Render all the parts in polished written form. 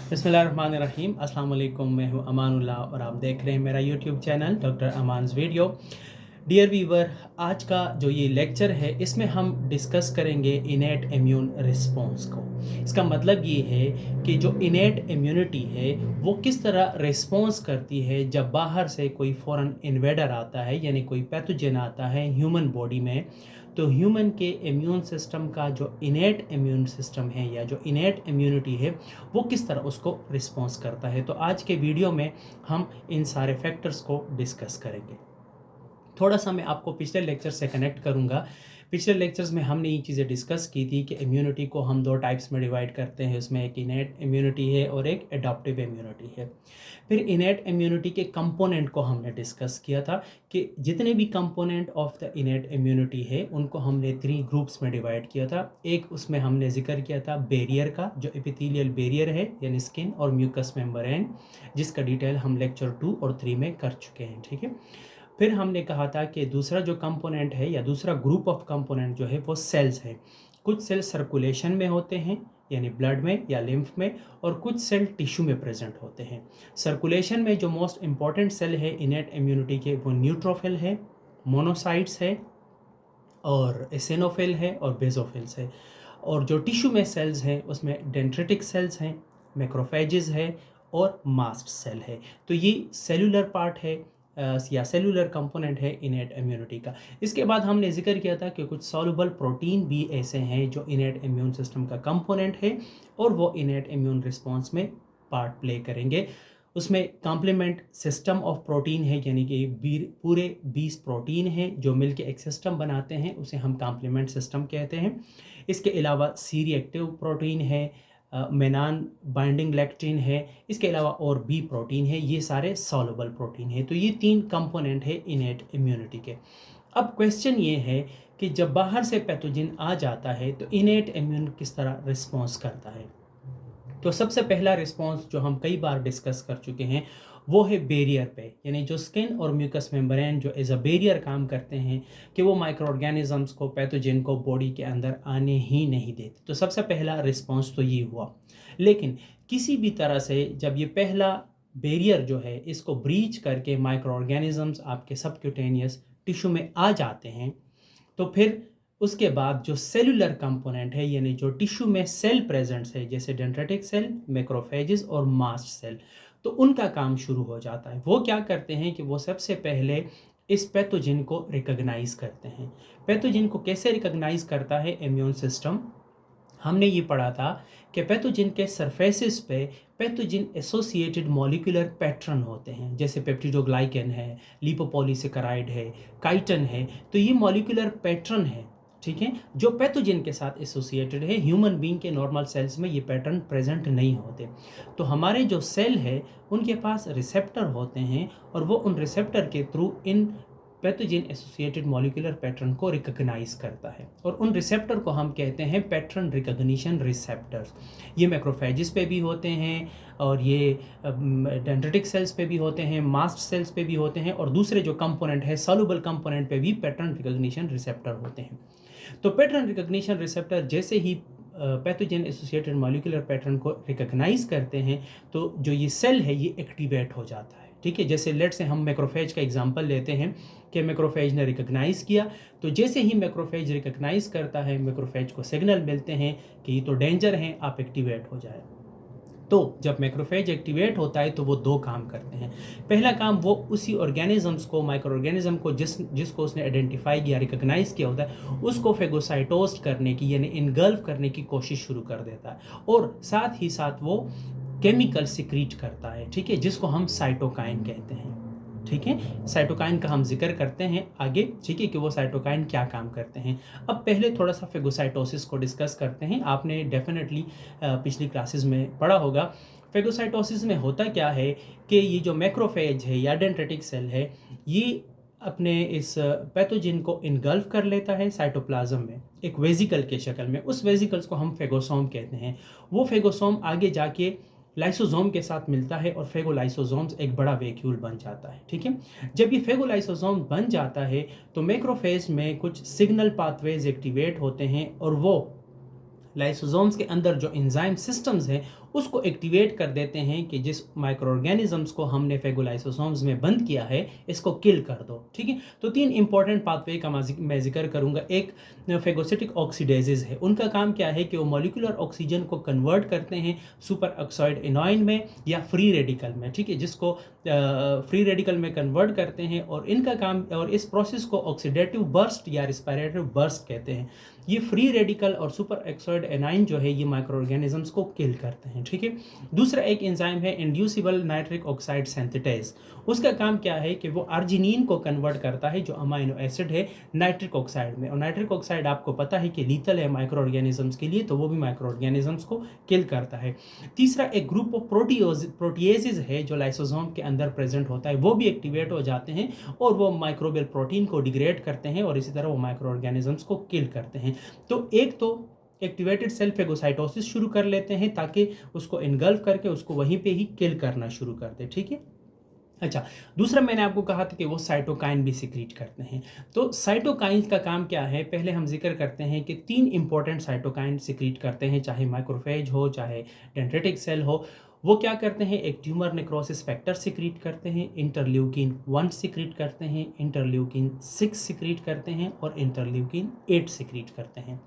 बिस्मिल्लाहिर्रहमानिर्रहीम। अस्सलाम वालेकुम। मैं हूं अमानुल्लाह और आप देख रहे हैं मेरा YouTube channel doctor Aman's video. Dear viewer, आज का जो ये लेक्चर है इसमें हम डिस्कस करेंगे इनेट इम्यून रिस्पॉन्स को। इसका मतलब ये है कि जो इनेट इम्यूनिटी है वो किस तरह रिस्पॉन्स करती है जब बाहर से कोई फॉरेन इन्वेडर आता है, यानी कोई पैथोजन आता है ह्यूमन बॉडी में। तो ह्यूमन के इम्यून सिस्टम का जो इनेट इम्यून सिस्टम है या जो इनेट इम्यूनिटी है वो किस तरह उसको रिस्पॉन्स करता है। तो आज के वीडियो में हम इन सारे फैक्टर्स को डिस्कस करेंगे। थोड़ा सा मैं आपको पिछले लेक्चर से कनेक्ट करूंगा। पिछले लेक्चर्स में हमने ये चीज़ें डिस्कस की थी कि इम्यूनिटी को हम दो टाइप्स में डिवाइड करते हैं। उसमें एक इनेट इम्यूनिटी है और एक एडॉप्टिव इम्यूनिटी है। फिर इनेट इम्यूनिटी के कंपोनेंट को हमने डिस्कस किया था कि जितने भी component of the innate immunity है उनको हमने 3 ग्रुप्स में डिवाइड किया था। एक उसमें हमने जिक्र किया था बैरियर का, जो एपिथेलियल बैरियर है यानी स्किन और म्यूकस मेम्ब्रेन, जिसका डिटेल हम लेक्चर 2 और 3 में कर चुके हैं। ठीक है। फिर हमने कहा था कि दूसरा जो कंपोनेंट है या दूसरा ग्रुप ऑफ कंपोनेंट जो है वो सेल्स है। कुछ सेल सर्कुलेशन में होते हैं यानी ब्लड में या लिम्फ में, और कुछ सेल टिश्यू में प्रेजेंट होते हैं। सर्कुलेशन में जो मोस्ट इंपॉर्टेंट सेल है इनेट इम्यूनिटी के वो न्यूट्रोफिल है, मोनोसाइट्स है और एसिनोफिल है और बेसोफिल्स है। और जो टिश्यू में सेल्स हैं उसमें डेंड्रिटिक सेल्स हैं, मैक्रोफेजेस है और मास्ट सेल है। तो ये सेलुलर पार्ट है या सेलुलर कंपोनेंट है इनेट इम्यूनिटी का। इसके बाद हमने जिक्र किया था कि कुछ सॉल्युबल प्रोटीन भी ऐसे हैं जो इनेट इम्यून सिस्टम का कंपोनेंट है और वो इनेट इम्यून रिस्पॉन्स में पार्ट प्ले करेंगे। उसमें कॉम्प्लीमेंट सिस्टम ऑफ प्रोटीन है, यानी कि पूरे 20 प्रोटीन हैं जो मिलके एक सिस्टम बनाते हैं, उसे हम कॉम्प्लीमेंट सिस्टम कहते हैं। इसके अलावा सी रिएक्टिव प्रोटीन है, मेनान बाइंडिंग लेक्टिन है, इसके अलावा और भी प्रोटीन है। ये सारे सॉल्युबल प्रोटीन है। तो ये 3 कंपोनेंट है इनेट इम्यूनिटी के। अब क्वेश्चन ये है कि जब बाहर से पैथोजन आ जाता है तो इनेट इम्यून किस तरह रिस्पॉन्स करता है। तो सबसे पहला रिस्पॉन्स जो हम कई बार डिस्कस कर चुके हैं वो है बैरियर पे, यानी जो स्किन और म्यूकस मेम्ब्रेन जो एज अ बैरियर काम करते हैं कि वो माइक्रो ऑर्गेनिजम्स को, पैथोजन को बॉडी के अंदर आने ही नहीं देते। तो सबसे पहला रिस्पॉन्स तो ये हुआ। लेकिन किसी भी तरह से जब ये पहला बैरियर जो है इसको ब्रीच करके माइक्रो ऑर्गेनिजम्स आपके सबक्यूटेनियस टिश्यू में आ जाते हैं, तो फिर उसके बाद जो सेलुलर कंपोनेंट है यानी जो टिश्यू में सेल प्रेजेंट्स है जैसे डेंड्रिटिक सेल, मैक्रोफेजेस और मास्ट सेल, तो उनका काम शुरू हो जाता है। वो क्या करते हैं कि वो सबसे पहले इस पैथोजन को रिकॉग्नाइज करते हैं। पैथोजन को कैसे रिकॉग्नाइज करता है इम्यून सिस्टम? हमने ये पढ़ा था कि पैथोजन के सरफेसेस पे पैथोजन एसोसिएटेड मॉलिक्यूलर पैटर्न होते हैं, जैसे पेप्टिडोग्लाइकन है, लिपोपॉलीसेकेराइड है, काइटन है। तो ये मॉलिक्यूलर पैटर्न है, ठीक है, जो पैथोजन के साथ एसोसिएटेड है। ह्यूमन बीइंग के नॉर्मल सेल्स में ये पैटर्न प्रेजेंट नहीं होते। तो हमारे जो सेल है उनके पास रिसेप्टर होते हैं और वो उन रिसेप्टर के थ्रू इन पैथोजन एसोसिएटेड मॉलिक्यूलर पैटर्न को रिकॉग्नाइज करता है, और उन रिसेप्टर को हम कहते हैं पैटर्न रिकॉग्निशन रिसेप्टर्स। ये मैक्रोफेजेस पे भी होते हैं और ये डेंड्रिटिक सेल्स पे भी होते हैं, मास्ट सेल्स पे भी होते हैं, और दूसरे जो कंपोनेंट है सॉल्युबल कंपोनेंट पे भी पैटर्न रिकॉग्निशन रिसेप्टर होते हैं। तो पैटर्न रिकॉग्निशन रिसेप्टर जैसे ही पैथोजन एसोसिएटेड मॉलिक्यूलर पैटर्न को रिकॉग्नाइज करते हैं तो जो ये सेल है ये एक्टिवेट हो जाता है। ठीक है, जैसे लेट से हम मैक्रोफेज का एग्जांपल लेते हैं कि मैक्रोफेज ने रिकॉग्नाइज किया, तो जैसे ही मैक्रोफेज रिकॉग्नाइज करता है मैक्रोफेज को सिग्नल मिलते हैं कि ये तो डेंजर है, आप एक्टिवेट हो जाए। तो जब मैक्रोफेज एक्टिवेट होता है तो वो 2 काम करते हैं। पहला काम, वो उसी ऑर्गेनिजम्स को, माइक्रो ऑर्गेनिज्म को जिसको उसने आइडेंटिफाई किया, रिकॉग्नाइज किया होता है, उसको फेगोसाइटोस्ट करने की यानी इनगल्फ करने की कोशिश शुरू कर देता है, और साथ ही साथ वो केमिकल सिक्रीट करता है, ठीक है, जिसको हम साइटोकाइन कहते हैं। ठीक है, साइटोकाइन का हम जिक्र करते हैं आगे, ठीक है, कि वो साइटोकाइन क्या काम करते हैं। अब पहले थोड़ा सा फेगोसाइटोसिस को डिस्कस करते हैं। आपने डेफिनेटली पिछली क्लासेस में पढ़ा होगा। फेगोसाइटोसिस में होता क्या है कि ये जो मैक्रोफेज है या डेंड्रिटिक सेल है ये अपने इस पैथोजन को इनगल्फ कर लेता है साइटोप्लाज्म में एक वेजिकल के शक्ल में। उस वेजिकल्स को हम फेगोसोम कहते हैं। वो फेगोसोम आगे जाके लाइसोसोम के साथ मिलता है और फेगोलाइसोसोम्स एक बड़ा वैक्यूल बन जाता है। ठीक है, जब ये फेगोलाइसोसोम बन जाता है तो मैक्रोफेज में कुछ सिग्नल पाथवेज एक्टिवेट होते हैं और वो लाइसोसोम्स के अंदर जो एंजाइम सिस्टम्स हैं उसको एक्टिवेट कर देते हैं कि जिस माइक्रो ऑर्गेनिजम्स को हमने फेगोलाइसोसोम्स में बंद किया है इसको किल कर दो। ठीक है, तो 3 इंपॉर्टेंट पाथवे का मैं जिक्र करूंगा। एक फेगोसिटिक ऑक्सीडेजेज है, उनका काम क्या है कि वो मॉलिक्यूलर ऑक्सीजन को कन्वर्ट करते हैं सुपर ऑक्साइड एनॉइन में या फ्री रेडिकल में। ठीक है, जिसको फ्री रेडिकल में कन्वर्ट करते हैं, और इनका काम, और इस प्रोसेस को ऑक्सीडेटिव बर्स्ट या रिस्पिरेटिव बर्स्ट कहते हैं। ये फ्री रेडिकल और सुपर ऑक्साइड एनाइन जो है ये माइक्रो ऑर्गेनिजम्स को किल करते हैं। ठीक है, दूसरा एक एंजाइम है इंड्यूसिबल नाइट्रिक ऑक्साइड सिंथेटेज। उसका काम क्या है कि वो अर्जिनिन को कन्वर्ट करता है जो अमाइनो एसिड है नाइट्रिक ऑक्साइड में, और नाइट्रिक ऑक्साइड आपको पता है कि लीथल है माइक्रो ऑर्गेनिजम्स के लिए, तो वो भी माइक्रो ऑर्गेनिजम्स को किल करता है। तीसरा एक ग्रुप ऑफ प्रोटीएजेज है जो लाइसोसोम के अंदर प्रेजेंट होता है, वो भी एक्टिवेट हो जाते हैं और वो माइक्रोबियल प्रोटीन को डिग्रेड करते हैं और इसी तरह वो माइक्रो ऑर्गेनिजम्स को किल करते हैं। तो एक तो एक्टिवेटेड सेल फेगोसाइटोसिस शुरू कर लेते हैं ताकि उसको इनगल्फ करके उसको वहीं पे ही किल करना शुरू कर दे। ठीक है, अच्छा, दूसरा मैंने आपको कहा था कि वो साइटोकाइन भी सिक्रीट करते हैं। तो साइटोकाइन का काम क्या है, पहले हम जिक्र करते हैं कि 3 इंपॉर्टेंट साइटोकाइन सिक्रीट करते हैं, चाहे माइक्रोफेज हो चाहे डेंड्रिटिक सेल हो। वो क्या करते हैं, एक ट्यूमर नेक्रोसिस फैक्टर सिक्रीट करते हैं, इंटरल्यूकिन 1 सिक्रीट करते हैं, इंटरल्यूकिन 6 सिक्रीट करते हैं और इंटरल्यूकिन 8 सिक्रीट करते हैं।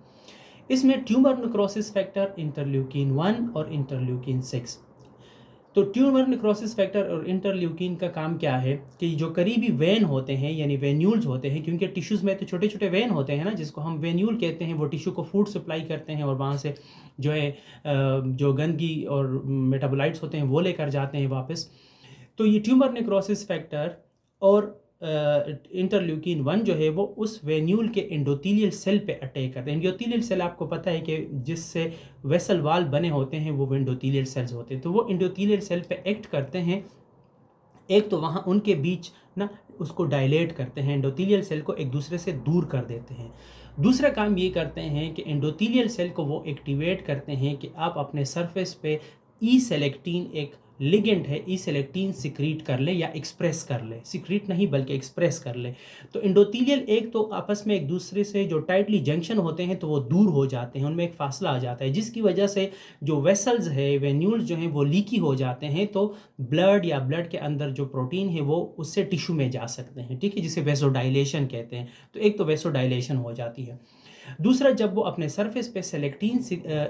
इसमें ट्यूमर नेक्रोसिस फैक्टर, इंटरल्यूकिन 1 और इंटरल्यूकिन 6। तो ट्यूमर नेक्रोसिस फैक्टर और इंटरल्यूकिन का काम क्या है कि जो करीबी वेन होते हैं यानी वेन्यूल्स होते हैं, क्योंकि टिश्यूज़ में तो छोटे छोटे वेन होते हैं ना, जिसको हम वेन्यूल कहते हैं, वो टिश्यू को फूड सप्लाई करते हैं और वहाँ से जो है जो गंदगी और मेटाबोलाइट्स होते हैं वो लेकर जाते हैं वापस। तो ये ट्यूमर नेक्रोसिस फैक्टर और इंटरल्यूकिन 1 जो है वो उस वेन्यूल के एंडोथीलियल सेल पे अटैक करते हैं। एंडोथीलियल सेल आपको पता है कि जिससे वेसल वाल बने होते हैं वो एंडोथीलियल सेल्स होते हैं, तो वो एंडोथीलियल सेल पे एक्ट करते हैं। एक तो वहाँ उनके बीच ना उसको डायलेट करते हैं, एंडोथीलियल सेल को एक दूसरे से दूर कर देते हैं। दूसरा काम ये करते हैं कि एंडोथीलियल सेल को वो एक्टिवेट करते हैं कि आप अपने सरफेस पे ई सेलेक्टिन, एक लिगेंड है, ई सेलेक्टिन सिक्रीट कर ले या एक्सप्रेस कर ले, सिक्रीट नहीं बल्कि एक्सप्रेस कर ले। तो एंडोथीलियल एक तो आपस में एक दूसरे से जो टाइटली जंक्शन होते हैं तो वो दूर हो जाते हैं, उनमें एक फासला आ जाता है, जिसकी वजह से जो वेसल्स है, वेन्यूल्स जो हैं वो लीकी हो जाते हैं, तो ब्लड या ब्लड के अंदर जो प्रोटीन है वो उससे टिश्यू में जा सकते हैं। ठीक है, जिसे वेसोडाइलेशन कहते हैं। तो एक तो वेसोडाइलेशन हो जाती है। दूसरा, जब वो अपने सरफेस पे सेलेक्टिन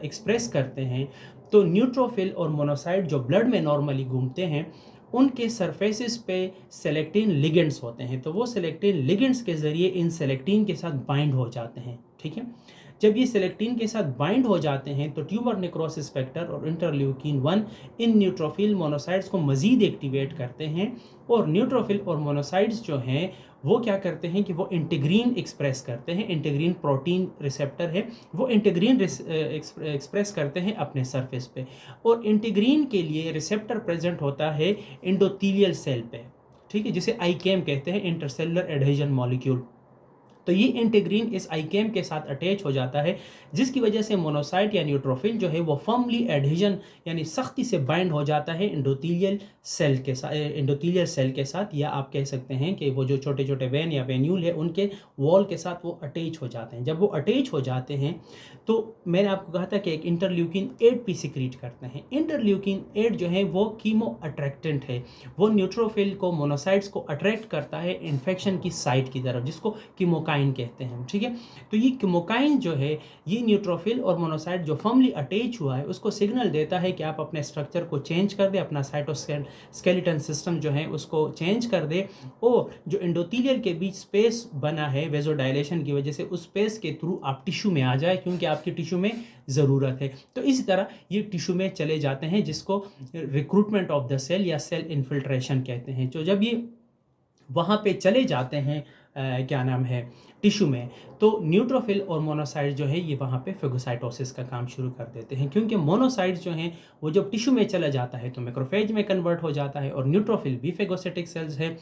एक्सप्रेस करते हैं तो न्यूट्रोफिल और मोनोसाइट जो ब्लड में नॉर्मली घूमते हैं उनके सरफेसेस पे सेलेक्टिन लिगेंड्स होते हैं, तो वो सेलेक्टिन लिगेंड्स के ज़रिए इन सेलेक्टिन के साथ बाइंड हो जाते हैं। ठीक है, जब ये सेलेक्टिन के साथ बाइंड हो जाते हैं तो ट्यूमर नेक्रोसिस फैक्टर और इंटरल्यूकिन 1 इन न्यूट्रोफिल मोनोसाइट्स को मज़ीद एक्टिवेट करते हैं, और न्यूट्रोफिल और मोनोसाइट्स जो हैं वो क्या करते हैं कि वो इंटीग्रीन एक्सप्रेस करते हैं। इंटीग्रीन प्रोटीन रिसेप्टर है, वो इंटीग्रीन एक्सप्रेस करते हैं अपने सरफेस पे, और इंटीग्रीन के लिए रिसेप्टर प्रेजेंट होता है एंडोथीलियल सेल पे। ठीक है, जिसे आईकेम कहते हैं, इंटरसेलुलर एडहेजन मॉलिक्यूल। तो ये इंटीग्रीन इस आईकेम के साथ अटैच हो जाता है, जिसकी वजह से मोनोसाइट या न्यूट्रोफिल जो है वो फर्मली एडहेजन यानी सख्ती से बाइंड हो जाता है एंडोथीलियल सेल के साथ, या आप कह सकते हैं कि वो जो छोटे छोटे वेन या वेन्यूल है उनके वॉल के साथ वो अटैच हो जाते हैं। जब वो अटैच हो जाते हैं तो मैंने आपको कहा था कि एक इंटरल्यूकिन 8 भी सिक्रीट करते हैं। इंटरल्यूकिन 8 जो है वो कीमो अट्रैक्टेंट है, वो न्यूट्रोफिल को, मोनोसाइट्स को अट्रैक्ट करता है इन्फेक्शन की साइट की तरफ, जिसको कीमोकाइन कहते हैं। ठीक है, तो ये कीमोकाइन जो है ये न्यूट्रोफिल और मोनोसाइट जो फर्मली अटैच हुआ है उसको सिग्नल देता है कि आप अपने स्ट्रक्चर को चेंज कर दे, अपना साइटोस्केलेटन सिस्टम जो है उसको चेंज कर दे, और जो एंडोथीलियल के बीच स्पेस बना है वेसोडाइलेशन की वजह से उस स्पेस के थ्रू आप टिश्यू में आ जाए, क्योंकि आपकी टिश्यू में ज़रूरत है। तो इसी तरह ये टिश्यू में चले जाते हैं, जिसको रिक्रूटमेंट ऑफ द सेल या सेल इन्फिल्ट्रेशन कहते हैं। तो जब ये वहाँ पे चले जाते हैं क्या नाम है टिश्यू में, तो न्यूट्रोफिल और मोनोसाइट्स जो है ये वहाँ पे फेगोसाइटोसिस का काम शुरू कर देते हैं, क्योंकि मोनोसाइट्स जो हैं वो जब टिश्यू में चला जाता है तो मैक्रोफेज में कन्वर्ट हो जाता है, और न्यूट्रोफिल भी फेगोसिटिक सेल्स है।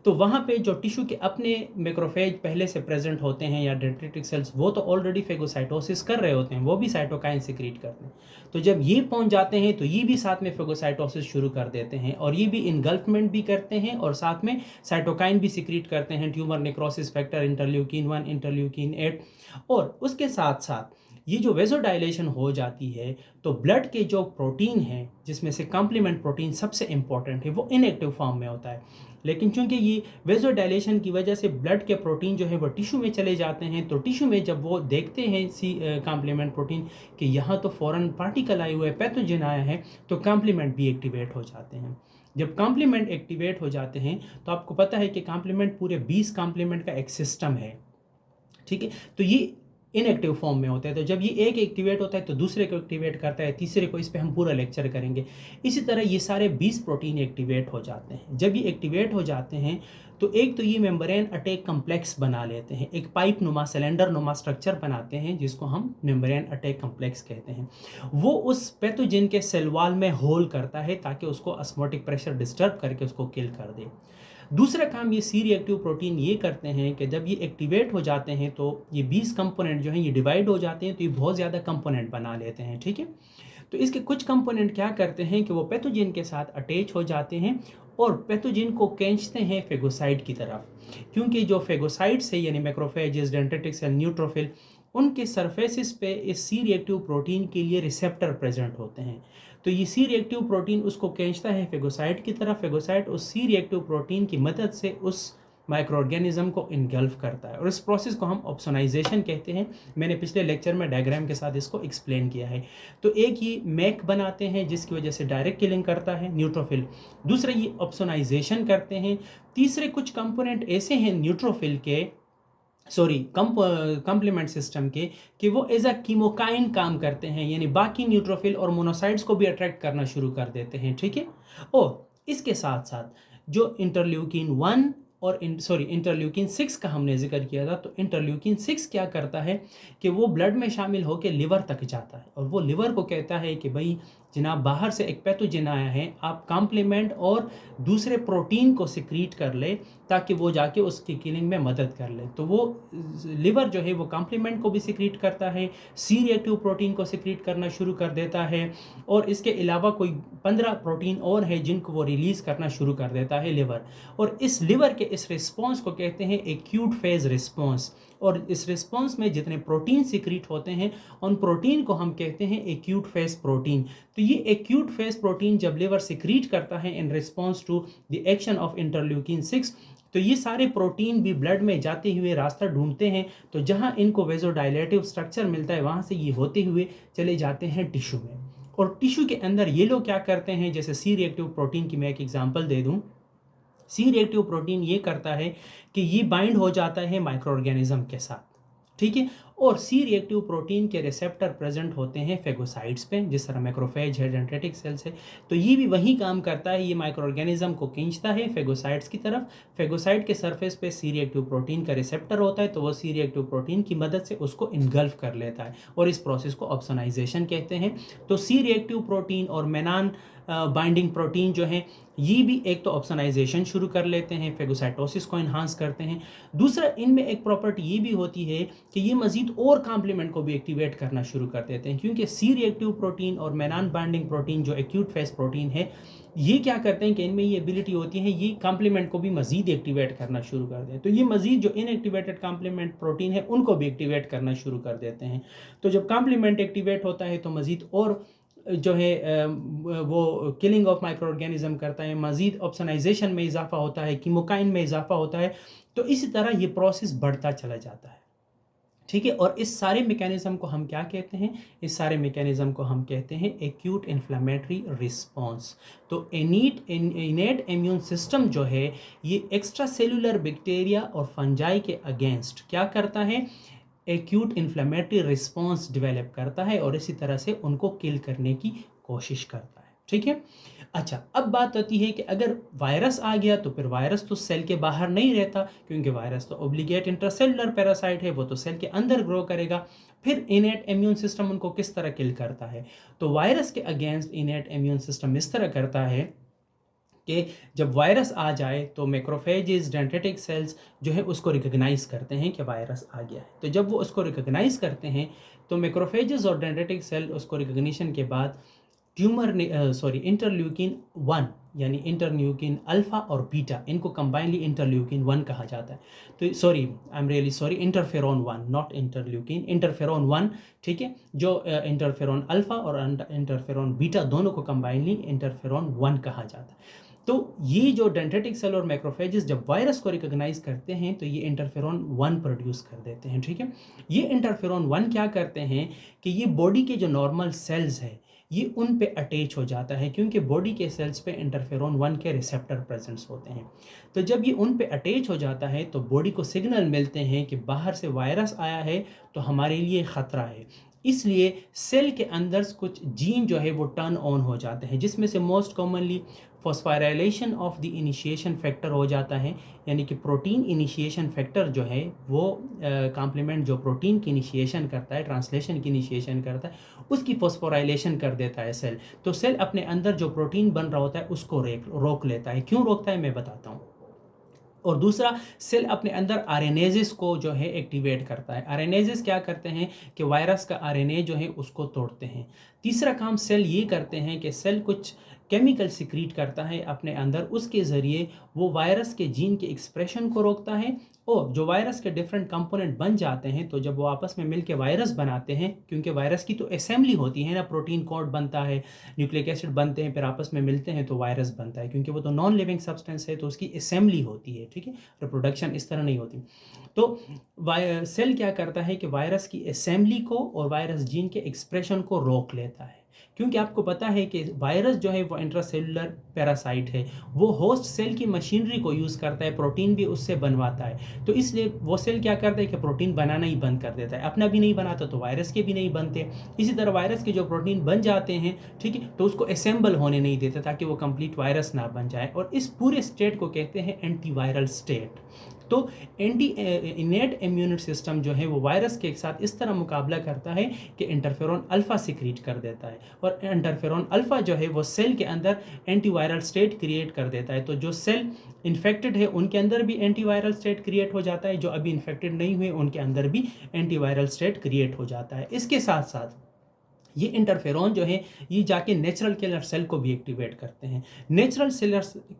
तो वहाँ पे जो टिश्यू के अपने मैक्रोफेज पहले से प्रेजेंट होते हैं या डेंड्रिटिक सेल्स, वो तो ऑलरेडी फेगोसाइटोसिस कर रहे होते हैं, वो भी साइटोकाइन सिक्रीट करते हैं। तो जब ये पहुँच जाते हैं तो ये भी साथ में फेगोसाइटोसिस शुरू कर देते हैं, और ये भी इनगल्फमेंट भी करते हैं और साथ में साइटोकाइन भी सिक्रीट करते हैं, tumour necrosis factor, interleukin 1, interleukin 8। और उसके साथ साथ ये जो वेजोडाइलेशन हो जाती है तो ब्लड के जो प्रोटीन है जिसमें से कॉम्प्लीमेंट प्रोटीन सबसे इंपॉर्टेंट है वो इनएक्टिव फॉर्म में होता है। लेकिन चूंकि ये वेजोडाइलेशन की वजह से ब्लड के प्रोटीन जो है वो टिश्यू में चले जाते हैं, तो टिश्यू में जब वो देखते हैं कॉम्प्लीमेंट प्रोटीन कि यहाँ तो फॉरेन पार्टिकल आए हुए, पैथोजन आया है, तो कॉम्प्लीमेंट भी एक्टिवेट हो जाते हैं। जब कॉम्प्लीमेंट एक्टिवेट हो जाते हैं तो आपको पता है कि कॉम्प्लीमेंट पूरे 20 कॉम्प्लीमेंट का एक सिस्टम है, ठीक है। तो ये इनएक्टिव फॉर्म में होता है, तो जब ये एक एक्टिवेट होता है तो दूसरे को एक्टिवेट करता है, तीसरे को, इस पे हम पूरा लेक्चर करेंगे। इसी तरह ये सारे 20 प्रोटीन एक्टिवेट हो जाते हैं। जब ये एक्टिवेट हो जाते हैं तो एक तो ये मेम्ब्रेन अटैक कम्प्लेक्स बना लेते हैं, एक पाइप नुमा सिलेंडर नुमा स्ट्रक्चर बनाते हैं जिसको हम मेम्ब्रेन अटैक कम्प्लेक्स कहते हैं। वो उस पैथोजन के सेल वॉल में होल करता है ताकि उसको ऑस्मोटिक प्रेशर डिस्टर्ब करके उसको किल कर दे। दूसरा काम ये सी रिएक्टिव प्रोटीन ये करते हैं कि जब ये एक्टिवेट हो जाते हैं तो ये 20 कंपोनेंट जो हैं ये डिवाइड हो जाते हैं, तो ये बहुत ज़्यादा कंपोनेंट बना लेते हैं, ठीक है। तो इसके कुछ कंपोनेंट क्या करते हैं कि वो पैथोजन के साथ अटैच हो जाते हैं और पैथोजन को खींचते हैं फेगोसाइट की तरफ, क्योंकि जो फेगोसाइट्स है यानी मैक्रोफेजेस, डेंड्रिटिक सेल, न्यूट्रोफिल, उनके सरफेसिस पे इस सी रिएक्टिव प्रोटीन के लिए रिसेप्टर प्रेजेंट होते हैं। तो ये सी रिएक्टिव प्रोटीन उसको खींचता है फेगोसाइट की तरफ, फेगोसाइट उस सी रिएक्टिव प्रोटीन की मदद से उस माइक्रो ऑर्गेनिज्म को इनगल्फ करता है और इस प्रोसेस को हम ऑप्सोनाइजेशन कहते हैं। मैंने पिछले लेक्चर में डायग्राम के साथ इसको एक्सप्लेन किया है। तो एक ये मैक बनाते हैं जिसकी वजह से डायरेक्ट किलिंग करता है न्यूट्रोफिल, दूसरा ये ऑप्सोनाइजेशन करते हैं, तीसरे कुछ कंपोनेंट ऐसे हैं न्यूट्रोफिल के कॉम्प्लीमेंट सिस्टम के कि वो एज अ कीमोकाइन काम करते हैं, यानी बाकी न्यूट्रोफिल और मोनोसाइट्स को भी अट्रैक्ट करना शुरू कर देते हैं, ठीक है। और इसके साथ साथ जो इंटरल्यूकिन 1 और इंटरल्यूकिन 6 का हमने जिक्र किया था, तो इंटरल्यूकिन 6 क्या करता है कि वो ब्लड में शामिल होकर लिवर तक जाता है और वो लिवर को कहता है कि भाई जनाब बाहर से एक पैथोजन आया है, आप कॉम्प्लीमेंट और दूसरे प्रोटीन को सिक्रीट कर ले ताकि वो जाके उसकी किलिंग में मदद कर ले। तो वो लिवर जो है वो कॉम्प्लीमेंट को भी सिक्रीट करता है, सी रिएक्टिव प्रोटीन को सिक्रीट करना शुरू कर देता है और इसके अलावा कोई 15 प्रोटीन और है जिनको वो रिलीज़ करना शुरू कर देता है लिवर। और इस लिवर के इस रिस्पॉन्स को कहते हैं एक्यूट फेज रिस्पॉन्स, और इस रिस्पॉन्स में जितने प्रोटीन सिक्रीट होते हैं उन प्रोटीन को हम कहते हैं एक्यूट फेज प्रोटीन। तो ये एक्यूट फेज प्रोटीन जब लिवर सिक्रीट करता है in response to the action of interleukin 6, तो ये सारे प्रोटीन भी ब्लड में जाते हुए रास्ता ढूंढते हैं, तो जहाँ इनको वेजोडाइलेटिव स्ट्रक्चर मिलता है वहाँ से ये होते हुए चले जाते हैं टिश्यू में। और टिश्यू के अंदर ये लोग क्या करते हैं, जैसे सी रिएक्टिव प्रोटीन की मैं एक एग्जांपल दे दूँ। सी रिएक्टिव प्रोटीन ये करता है कि ये बाइंड हो जाता है माइक्रो ऑर्गेनिज्म के साथ, ठीक है। और सी रिएक्टिव प्रोटीन के रिसेप्टर प्रेजेंट होते हैं फेगोसाइट्स पे, जिस तरह मैक्रोफेज है, डेंड्रिटिक सेल्स है, तो ये भी वही काम करता है, ये माइक्रो ऑर्गेनिज्म को खींचता है फेगोसाइट्स की तरफ। फेगोसाइट के सरफेस पे सी रिएक्टिव प्रोटीन का रिसेप्टर होता है, तो वो सी रिएक्टिव प्रोटीन की मदद से उसको इनगल्फ कर लेता है और इस प्रोसेस को ऑप्सोनाइजेशन कहते हैं। तो सी रिएक्टिव प्रोटीन और मेनान बाइंडिंग प्रोटीन जो है ये भी एक तो ऑप्सोनाइजेशन शुरू कर लेते हैं, फेगोसाइटोसिस को इन्हांस करते हैं। दूसरा इनमें एक प्रॉपर्टी ये भी होती है कि ये मजीद और कॉम्प्लीमेंट को भी एक्टिवेट करना शुरू कर देते हैं, क्योंकि सी रिएक्टिव प्रोटीन और मेनान बाइंडिंग प्रोटीन जो एक्यूट फेज प्रोटीन है ये क्या करते हैं कि इनमें ये एबिलिटी होती है ये कॉम्प्लीमेंट को भी मजीद एक्टिवेट करना शुरू कर दें, तो ये मजीद जो इनएक्टिवेटेड कॉम्प्लीमेंट प्रोटीन है उनको भी एक्टिवेट करना शुरू कर देते हैं। तो जब कॉम्प्लीमेंट एक्टिवेट होता है तो मजीद और जो है वो किलिंग ऑफ माइक्रो ऑर्गेनिज्म करता है, मजीद ऑप्सोनाइजेशन में इजाफा होता है, कीमोकाइन में इजाफा होता है, तो इसी तरह ये प्रोसेस बढ़ता चला जाता है, ठीक है। और इस सारे मैकेनिज्म को हम क्या कहते हैं, इस सारे मैकेनिज्म को हम कहते हैं एक्यूट इन्फ्लेमेटरी रिस्पॉन्स। तो इनेट इम्यून सिस्टम जो है ये एक्स्ट्रा सेलुलर बैक्टीरिया और फंजाई के अगेंस्ट क्या करता है, एक्यूट इन्फ्लेमेटरी रिस्पॉन्स डेवलप करता है और इसी तरह से उनको किल करने की कोशिश करता है, ठीक है। अच्छा, अब बात आती है कि अगर वायरस आ गया तो फिर वायरस तो सेल के बाहर नहीं रहता, क्योंकि वायरस तो ऑब्लिगेट इंट्रासेलुलर पैरासाइट है, वो तो सेल के अंदर ग्रो करेगा। फिर इनेट इम्यून सिस्टम उनको किस तरह किल करता है, तो वायरस के अगेंस्ट इनेट इम्यून सिस्टम इस तरह करता है कि जब वायरस आ जाए तो मैक्रोफेजेस, डेंड्रिटिक सेल्स जो है उसको रिकग्नाइज करते हैं कि वायरस आ गया है। तो जब वो उसको रिकग्नाइज करते हैं तो मैक्रोफेजेस और डेंड्रिटिक सेल उसको रिकग्निशन के बाद ट्यूमर ने सॉरी इंटरल्यूकिन 1 यानी इंटरल्यूकिन अल्फा और बीटा, इनको कंबाइनली इंटरल्यूकिन 1 कहा जाता है। तो sorry, I am really sorry, interferon 1 not interleukin, interferon 1, ठीक है, जो इंटरफेरॉन अल्फा और इंटरफेरॉन बीटा दोनों को कंबाइनली इंटरफेरॉन 1 कहा जाता है। तो ये जो डेंड्रिटिक सेल और मैक्रोफेजेस जब वायरस को रिकॉग्नाइज करते हैं तो ये इंटरफेरॉन 1 प्रोड्यूस कर देते हैं, ठीक है। ये इंटरफेरॉन 1 क्या करते हैं कि ये बॉडी के जो नॉर्मल सेल्स है ये उन पे अटैच हो जाता है, क्योंकि बॉडी के सेल्स पे इंटरफेरॉन 1 के रिसेप्टर प्रेजेंट्स होते हैं। तो जब ये उन पे अटैच हो जाता है तो बॉडी को सिग्नल मिलते हैं कि बाहर से वायरस आया है तो हमारे लिए ख़तरा है। इसलिए सेल के अंदर कुछ जीन जो है वो टर्न ऑन हो जाते हैं, जिसमें से most commonly phosphorylation of the initiation factor हो जाता है, यानी कि प्रोटीन इनिशिएशन फैक्टर जो है वो कॉम्प्लीमेंट जो प्रोटीन की इनिशिएशन करता है, ट्रांसलेशन की इनिशिएशन करता है, उसकी फॉस्फोराइलेशन कर देता है सेल। तो सेल अपने अंदर जो प्रोटीन बन रहा होता है उसको रोक लेता है। क्यों रोकता है मैं बताता हूँ। और दूसरा, सेल अपने अंदर आरएनएजेस को जो है एक्टिवेट करता है। आरएनएजेस क्या करते हैं कि वायरस का आरएनए जो है उसको तोड़ते हैं। तीसरा काम सेल ये करते हैं कि सेल कुछ केमिकल सिक्रीट करता है अपने अंदर, उसके ज़रिए वो वायरस के जीन के एक्सप्रेशन को रोकता है। और जो वायरस के डिफरेंट कंपोनेंट बन जाते हैं तो जब वो आपस में मिलकर वायरस बनाते हैं, क्योंकि वायरस की तो असेंबली होती है ना, प्रोटीन कोड बनता है, न्यूक्लिक एसिड बनते हैं, फिर आपस में मिलते हैं तो वायरस बनता है, क्योंकि वो तो नॉन लिविंग सब्सटेंस है तो उसकी असेंबली होती है, ठीक है, रिप्रोडक्शन इस तरह नहीं होती। तो सेल क्या करता है कि वायरस की असेंबली को और वायरस जीन के एक्सप्रेशन को रोक लेता है, क्योंकि आपको पता है कि वायरस जो है वो इंट्रासेलुलर पैरासाइट है, वो होस्ट सेल की मशीनरी को यूज़ करता है, प्रोटीन भी उससे बनवाता है। तो इसलिए वो सेल क्या करता है कि प्रोटीन बनाना ही बंद कर देता है, अपना भी नहीं बनाता तो वायरस के भी नहीं बनते। इसी तरह वायरस के जो प्रोटीन बन जाते हैं, ठीक है, तो उसको असेंबल होने नहीं देता ताकि वो कंप्लीट वायरस ना बन जाए, और इस पूरे स्टेट को कहते हैं एंटीवायरल स्टेट। तो इनेट इम्यून सिस्टम जो है वो वायरस के साथ इस तरह मुकाबला करता है कि इंटरफेरॉन अल्फा सिक्रीट कर देता है, और इंटरफेरॉन अल्फा जो है वो सेल के अंदर एंटीवायरल स्टेट क्रिएट कर देता है। तो जो सेल इन्फेक्टेड है उनके अंदर भी एंटीवायरल स्टेट क्रिएट हो जाता है, जो अभी इन्फेक्टेड नहीं हुए उनके अंदर भी एंटीवायरल स्टेट क्रिएट हो जाता है। इसके साथ साथ ये इंटरफेरॉन जो है ये जाके नेचुरल किलर सेल को भी एक्टिवेट करते हैं। नेचुरल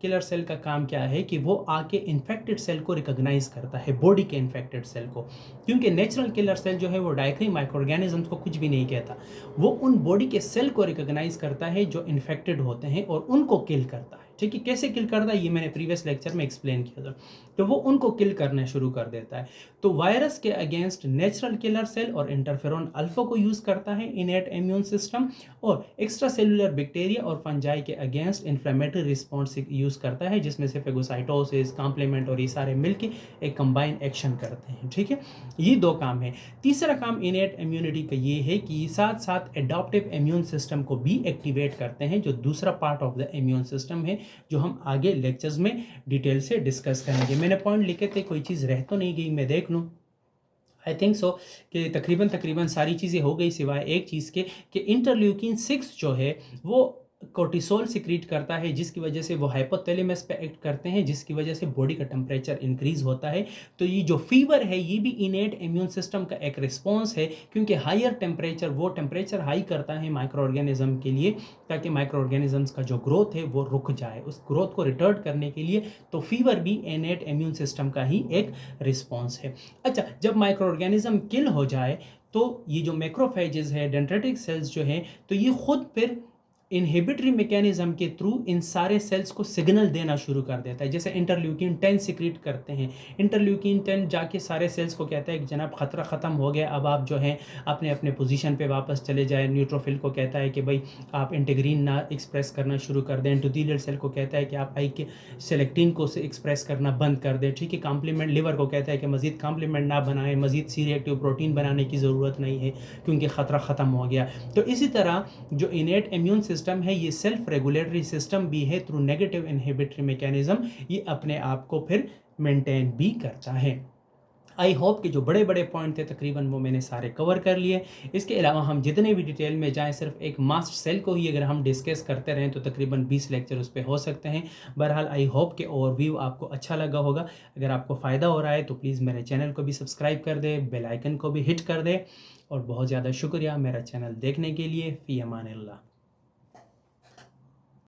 किलर सेल का काम क्या है कि वो आके इन्फेक्टेड सेल को रिकॉग्नाइज करता है, बॉडी के इन्फेक्टेड सेल को, क्योंकि नेचुरल किलर सेल जो है वो डायरेक्टली माइक्रो ऑर्गेनिजम्स को कुछ भी नहीं कहता, वो उन बॉडी के सेल को रिकॉग्नाइज करता है जो इन्फेक्टेड होते हैं और उनको किल करता है। ठीक है, कैसे किल करता है ये मैंने प्रीवियस लेक्चर में एक्सप्लेन किया था। तो वो उनको किल करना शुरू कर देता है। तो वायरस के अगेंस्ट नेचुरल किलर सेल और इंटरफेरॉन अल्फा को यूज करता है इनेट इम्यून सिस्टम, और एक्स्ट्रा सेलुलर बैक्टीरिया और फंजाई के अगेंस्ट इन्फ्लेमेटरी रिस्पॉन्स यूज करता है, जिसमें से फेगोसाइटोसिस, कॉम्प्लीमेंट और ये सारे मिलके एक कंबाइन एक्शन करते हैं। ठीक है, ये दो काम है। तीसरा काम इनेट इम्यूनिटी का ये है कि साथ साथ एडॉप्टिव इम्यून सिस्टम को भी एक्टिवेट करते हैं, जो दूसरा part of the immune system है, जो हम आगे लेक्चर्स में डिटेल से डिस्कस करेंगे। मैंने पॉइंट लिखे थे, कोई चीज़ रह तो नहीं गई, मैं देख लूँ। आई थिंक सो कि तकरीबन सारी चीज़ें हो गई, सिवाय एक चीज़ के कि इंटरल्यूकिन 6 जो है वो कोर्टिसोल सिक्रीट करता है, जिसकी वजह से वो हाइपोथैलेमस पे एक्ट करते हैं, जिसकी वजह से बॉडी का टेम्परेचर इंक्रीज होता है। तो ये जो फीवर है ये भी इनेट इम्यून सिस्टम का एक रिस्पॉन्स है, क्योंकि हायर टेम्परेचर, वो टेम्परेचर हाई करता है माइक्रो ऑर्गेनिज्म के लिए, ताकि माइक्रो ऑर्गेनिजम्स का जो ग्रोथ है वो रुक जाए, उस ग्रोथ को रिटर्ड करने के लिए। तो फीवर भी इनेट इम्यून सिस्टम का ही एक रिस्पॉन्स है। अच्छा, जब माइक्रो ऑर्गेनिज्म किल हो जाए तो ये जो मैक्रोफेजेस है, डेंड्रिटिक सेल्स जो हैं, तो ये खुद फिर इनहिबिटरी मैकेनिज्म के थ्रू इन सारे सेल्स को सिग्नल देना शुरू कर देता है। जैसे इंटरल्यूकिन 10 सिक्रीट करते हैं, इंटरल्यूकिन 10 जाके सारे सेल्स को कहता है कि जनाब खतरा ख़त्म हो गया, अब आप जो हैं अपने अपने पोजीशन पे वापस चले जाए। न्यूट्रोफिल को कहता है कि भाई आप इंटीग्रीन ना एक्सप्रेस करना शुरू कर दें। एंडोथेलियल सेल को कहता है कि आप आई के सेलेक्टिन को से एक्सप्रेस करना बंद कर दें। ठीक है, कॉम्प्लीमेंट लिवर को कहता है कि मज़ीद कॉम्प्लीमेंट ना बनाएं, मज़ीद सी रिएक्टिव प्रोटीन बनाने की ज़रूरत नहीं है क्योंकि ख़तरा ख़त्म हो गया। तो इसी तरह जो इनेट इम्यून सिस्टम है ये सेल्फ रेगुलेटरी सिस्टम भी है, थ्रू नेगेटिव इनहिबिटरी मैकेनिज्म ये अपने आप को फिर मेंटेन भी करता है। आई होप कि जो बड़े बड़े पॉइंट थे तकरीबन वो मैंने सारे कवर कर लिए। इसके अलावा हम जितने भी डिटेल में जाएं, सिर्फ एक मास्ट सेल को ही अगर हम डिस्कस करते रहें तो तकरीबन 20 लेक्चर उस पर हो सकते हैं। बहरहाल आई होप कि ओवरव्यू आपको अच्छा लगा होगा। अगर आपको फ़ायदा हो रहा है तो प्लीज़ मेरे चैनल को भी सब्सक्राइब कर दें, बेल आइकन को भी हिट कर दें, और बहुत ज़्यादा शुक्रिया मेरा चैनल देखने के लिए। फ़ी अमान अल्लाह।